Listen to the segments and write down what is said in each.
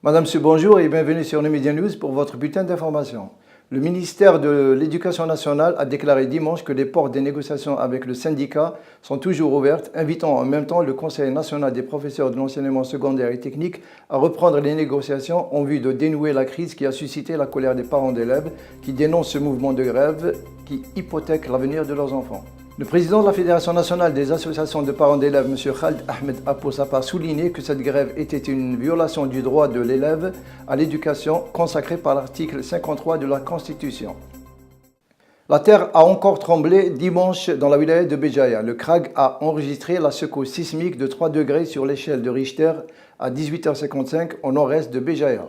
Madame, Monsieur, bonjour et bienvenue sur Numidia News pour votre bulletin d'information. Le ministère de l'Éducation nationale a déclaré dimanche que les portes des négociations avec le syndicat sont toujours ouvertes, invitant en même temps le Conseil national des professeurs de l'enseignement secondaire et technique à reprendre les négociations en vue de dénouer la crise qui a suscité la colère des parents d'élèves qui dénoncent ce mouvement de grève qui hypothèque l'avenir de leurs enfants. Le président de la Fédération nationale des associations de parents d'élèves, M. Khaled Ahmed Aboussapa, a souligné que cette grève était une violation du droit de l'élève à l'éducation consacré par l'article 53 de la Constitution. La terre a encore tremblé dimanche dans la wilaya de Béjaïa. Le CRAG a enregistré la secousse sismique de 3 degrés sur l'échelle de Richter à 18h55 au nord-est de Béjaïa.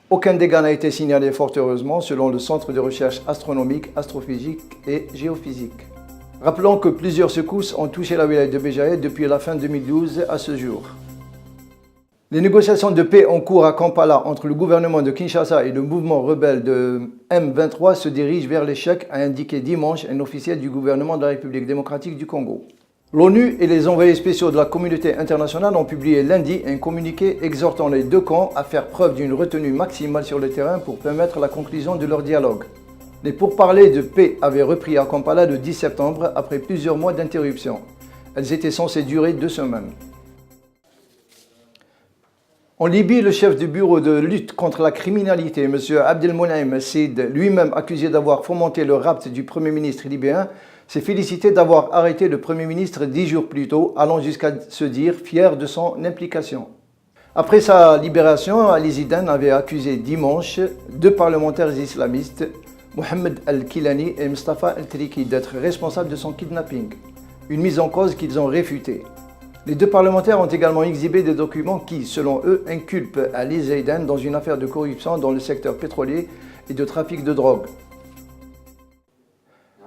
Aucun dégât n'a été signalé fort heureusement selon le Centre de recherche astronomique, astrophysique et géophysique. Rappelons que plusieurs secousses ont touché la wilaya de Béjaïa depuis la fin 2012 à ce jour. Les négociations de paix en cours à Kampala entre le gouvernement de Kinshasa et le mouvement rebelle de M23 se dirigent vers l'échec, a indiqué dimanche un officiel du gouvernement de la République démocratique du Congo. L'ONU et les envoyés spéciaux de la communauté internationale ont publié lundi un communiqué exhortant les deux camps à faire preuve d'une retenue maximale sur le terrain pour permettre la conclusion de leur dialogue. Les pourparlers de paix avaient repris à Kampala le 10 septembre après plusieurs mois d'interruption. Elles étaient censées durer 2 semaines. En Libye, le chef du bureau de lutte contre la criminalité, M. Abdelmonem Said, lui-même accusé d'avoir fomenté le rapt du Premier ministre libyen, s'est félicité d'avoir arrêté le Premier ministre 10 jours plus tôt, allant jusqu'à se dire fier de son implication. Après sa libération, Ali Zidane avait accusé dimanche 2 parlementaires islamistes, Mohamed Al-Kilani et Mustafa Al-Triki, d'être responsables de son kidnapping, une mise en cause qu'ils ont réfutée. Les 2 parlementaires ont également exhibé des documents qui, selon eux, inculpent Ali Zidane dans une affaire de corruption dans le secteur pétrolier et de trafic de drogue.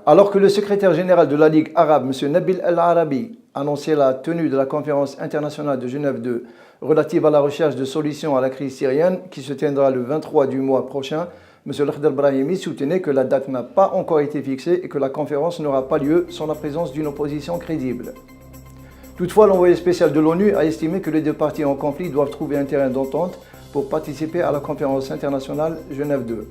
Alors que le secrétaire général de la Ligue arabe, M. Nabil El-Arabi, annonçait la tenue de la conférence internationale de Genève 2 relative à la recherche de solutions à la crise syrienne, qui se tiendra le 23 du mois prochain, M. Lakhdar Brahimi soutenait que la date n'a pas encore été fixée et que la conférence n'aura pas lieu sans la présence d'une opposition crédible. Toutefois, l'envoyé spécial de l'ONU a estimé que les 2 parties en conflit doivent trouver un terrain d'entente pour participer à la conférence internationale Genève 2.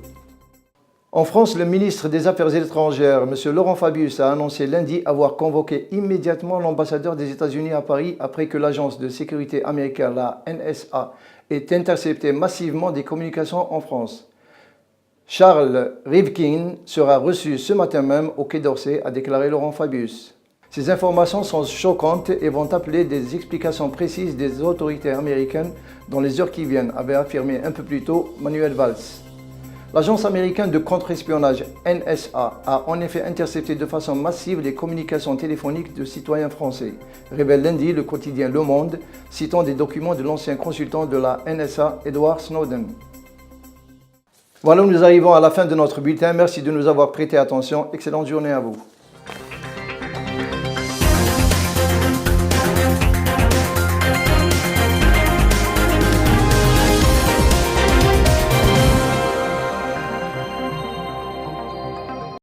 En France, le ministre des Affaires étrangères, M. Laurent Fabius, a annoncé lundi avoir convoqué immédiatement l'ambassadeur des États-Unis à Paris après que l'agence de sécurité américaine, la NSA, ait intercepté massivement des communications en France. Charles Rivkin sera reçu ce matin même au Quai d'Orsay, a déclaré Laurent Fabius. Ces informations sont choquantes et vont appeler des explications précises des autorités américaines dans les heures qui viennent, avait affirmé un peu plus tôt Manuel Valls. L'agence américaine de contre-espionnage NSA a en effet intercepté de façon massive les communications téléphoniques de citoyens français, révèle lundi le quotidien Le Monde, citant des documents de l'ancien consultant de la NSA, Edward Snowden. Voilà, nous arrivons à la fin de notre bulletin. Merci de nous avoir prêté attention. Excellente journée à vous.